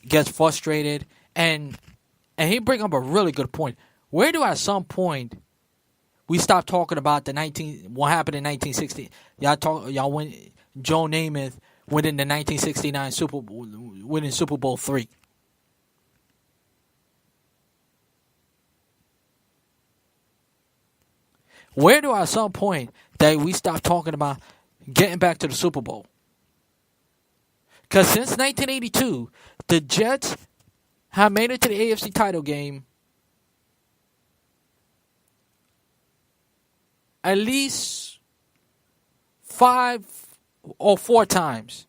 gets frustrated, and he bring up a really good point. Where do at some point we stop talking about what happened in 1960? Y'all win. Joe Namath winning the 1969 winning Super Bowl III. Where do at some point that we stop talking about getting back to the Super Bowl? Because since 1982, the Jets have made it to the AFC title game at least 5 or 4 times,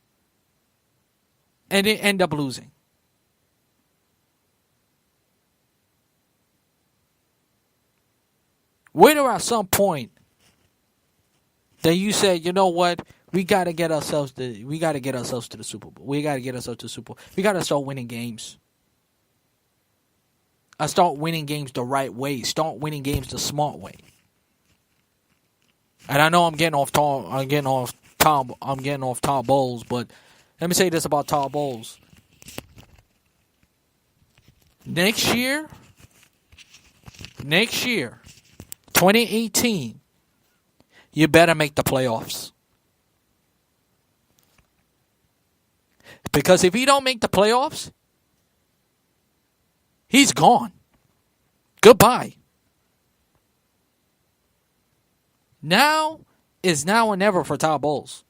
and they end up losing. Where do at some point that you say, you know what, we gotta get ourselves to the Super Bowl. We gotta get ourselves to the Super Bowl. We gotta start winning games. I start winning games the right way. Start winning games the smart way. And I know I'm getting off Todd Bowles, but let me say this about Todd Bowles. Next year, 2018, you better make the playoffs. Because if he don't make the playoffs, he's gone. Goodbye. Now is now or never for Todd Bowles.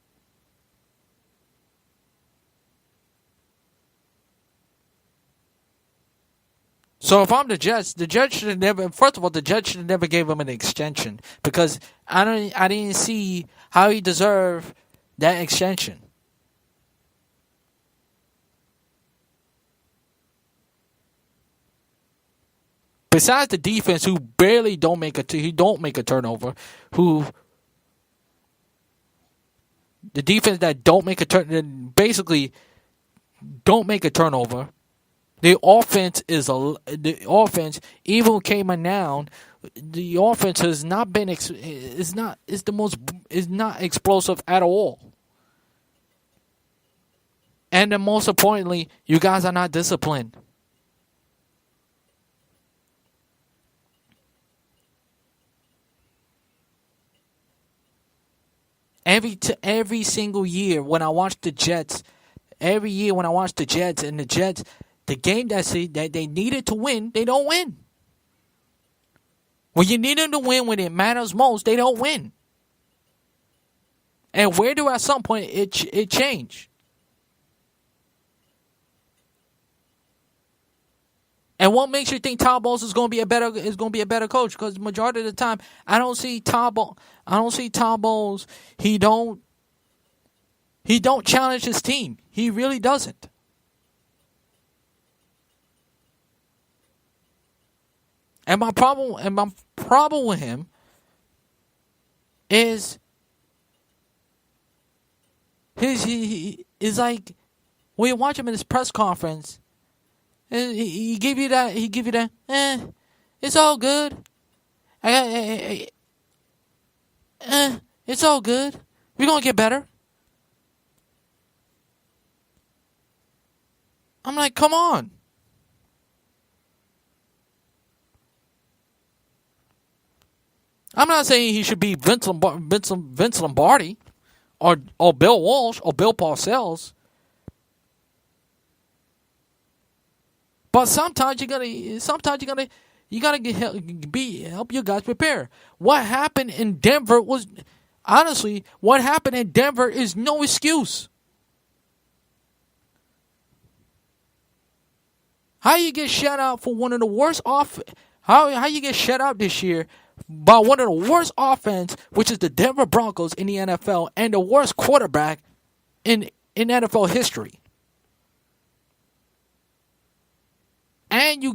So if I'm the Jets should have never. First of all, the Jets should have never gave him an extension because I didn't see how he deserved that extension. Besides the defense, who barely don't make a turnover, the defense that basically don't make a turnover. The offense even came down. The offense has not been is not explosive at all. And then most importantly, you guys are not disciplined. Every single year when I watch the Jets, and the Jets, the game that they needed to win, they don't win. When you need them to win, when it matters most, they don't win. And where do at some point it change? And what makes you think Todd Bowles is going to be a better coach? Because the majority of the time, I don't see Todd Bowles. He don't challenge his team. He really doesn't. And my problem with him is he is like when you watch him in his press conference. He give you that. It's all good. It's all good. We're gonna get better. I'm like, come on. I'm not saying he should be Vince Lombardi, or Bill Walsh or Bill Parcells. But sometimes you gotta help your guys prepare. What happened in Denver is no excuse. How you get shut out for one of the worst how you get shut out this year by one of the worst offense, which is the Denver Broncos in the NFL, and the worst quarterback in NFL history. And you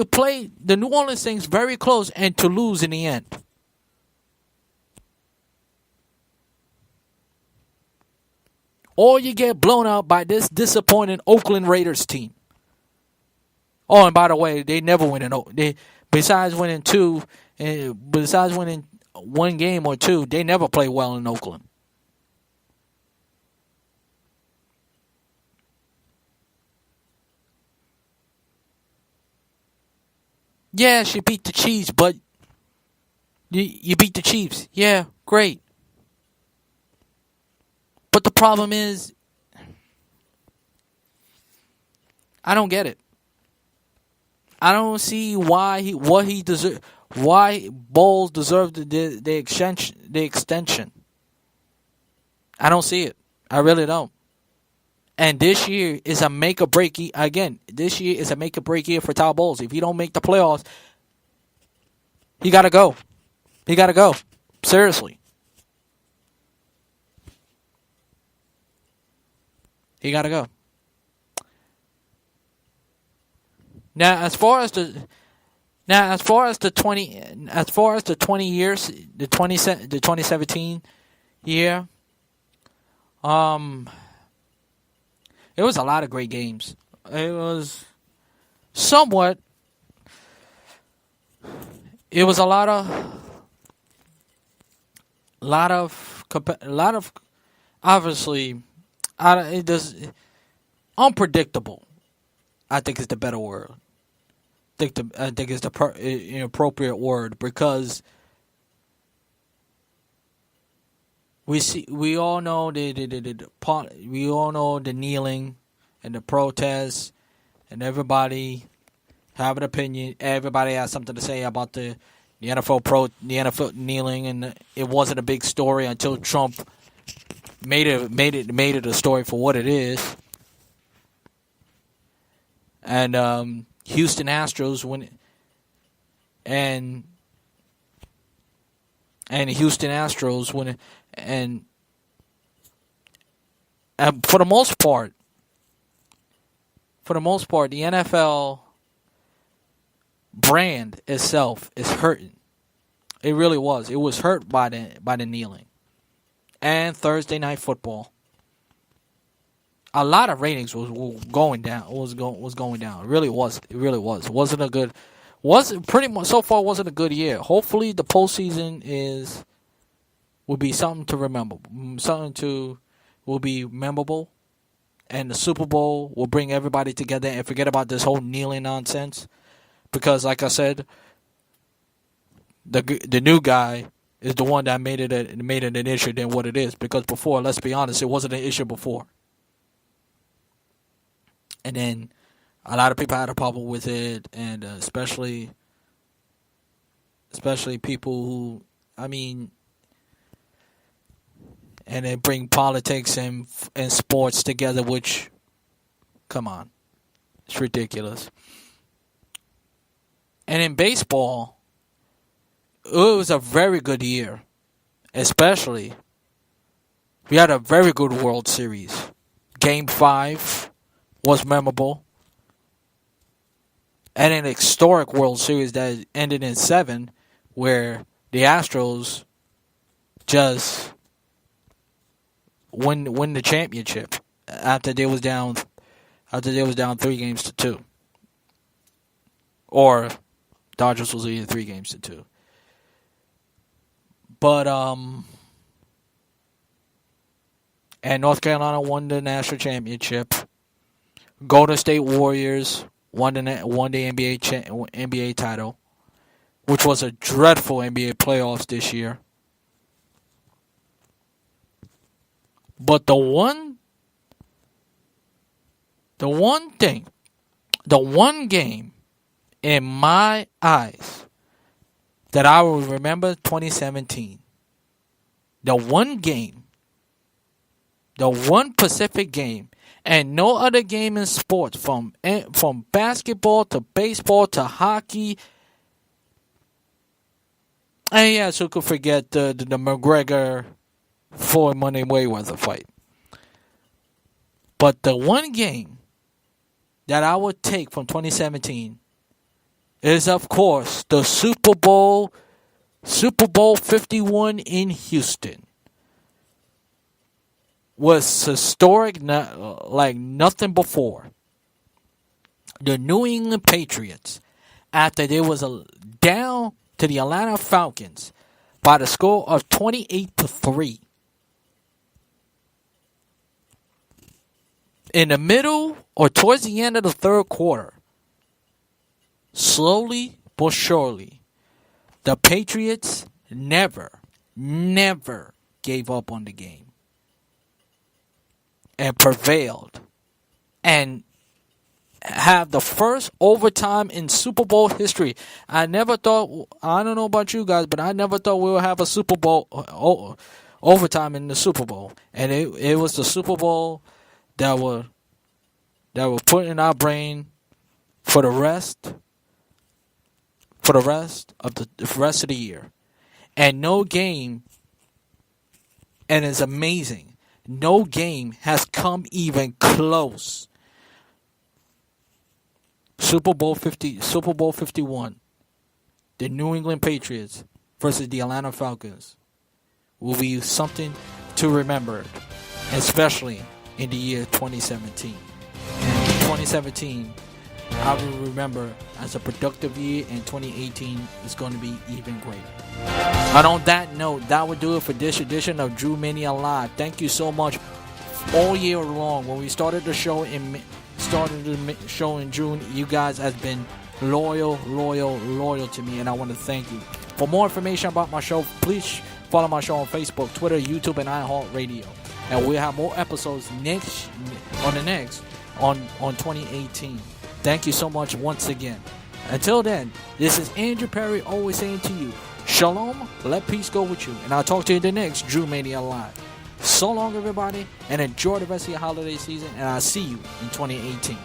play the New Orleans Saints very close and to lose in the end. Or you get blown out by this disappointing Oakland Raiders team. Oh, and by the way, they never win besides winning one game or two, they never play well in Oakland. Yeah, she beat the Chiefs, but you beat the Chiefs. Yeah, great. But the problem is, I don't get it. I don't see why Bowles deserved the extension. The extension. I don't see it. I really don't. And this year is a make or break. Again, this year is a make or break year for Todd Bowles. If he don't make the playoffs, he gotta go. He gotta go. Seriously, he gotta go. Now, as far as the 20 years, the 2017 year, it was a lot of great games. It was somewhat. It was a lot of obviously, it does unpredictable. I think is the better word. I think it's the appropriate word because we all know we all know the kneeling and the protests and everybody have an opinion. Everybody has something to say about the NFL kneeling, and it wasn't a big story until Trump made it a story for what it is. And Houston Astros and Houston Astros and for the most part, the NFL brand itself is hurting. It really was. It was hurt by the kneeling and Thursday night football. A lot of ratings was going down. Was going down. It really was. It really was. Wasn't a good. Wasn't pretty much so far. Wasn't a good year. Hopefully, the postseason will be something to remember. Will be memorable, and the Super Bowl will bring everybody together and forget about this whole kneeling nonsense. Because, like I said, the new guy is the one that made it an issue than what it is. Because before, let's be honest, it wasn't an issue before. And then a lot of people had a problem with it, and especially people who, and they bring politics and sports together, which, come on, it's ridiculous. And in baseball, it was a very good year, especially we had a very good World Series. Game 5 was memorable. And an historic World Series that ended in 7, where the Astros just win the championship after they was down 3-2. Or Dodgers was leading 3-2. But and North Carolina won the national championship. Golden State Warriors won the NBA title, which was a dreadful NBA playoffs this year. But the one game in my eyes that I will remember 2017, the one Pacific game, and no other game in sports, from basketball to baseball to hockey. And yes, who could forget the McGregor Floyd Money Mayweather fight? But the one game that I would take from 2017 is, of course, the Super Bowl 51 in Houston. Was historic like nothing before. The New England Patriots, after they was down to the Atlanta Falcons by the score of 28-3. In the middle or towards the end of the third quarter, slowly but surely, the Patriots never gave up on the game and prevailed and have the first overtime in Super Bowl history. I never thought, I don't know about you guys, but I never thought we would have a Super Bowl overtime in the Super Bowl. And it was the Super Bowl that were put in our brain for the rest of the year. And no game, and it's amazing, no game has come even close. Super Bowl 51, the New England Patriots versus the Atlanta Falcons will be something to remember, especially in the year 2017. And 2017, I will remember as a productive year, and 2018 is going to be even greater. And on that note, that would do it for this edition of Drew Mania Live. Thank you so much all year long. When we started the show in June, you guys have been loyal to me, and I want to thank you. For more information about my show, please follow my show on Facebook, Twitter, YouTube, and iHeartRadio. And we'll have more episodes next on 2018. Thank you so much once again. Until then, this is Andrew Perry always saying to you, Shalom, let peace go with you. And I'll talk to you in the next Drew Mania Live. So long, everybody, and enjoy the rest of your holiday season, and I'll see you in 2018.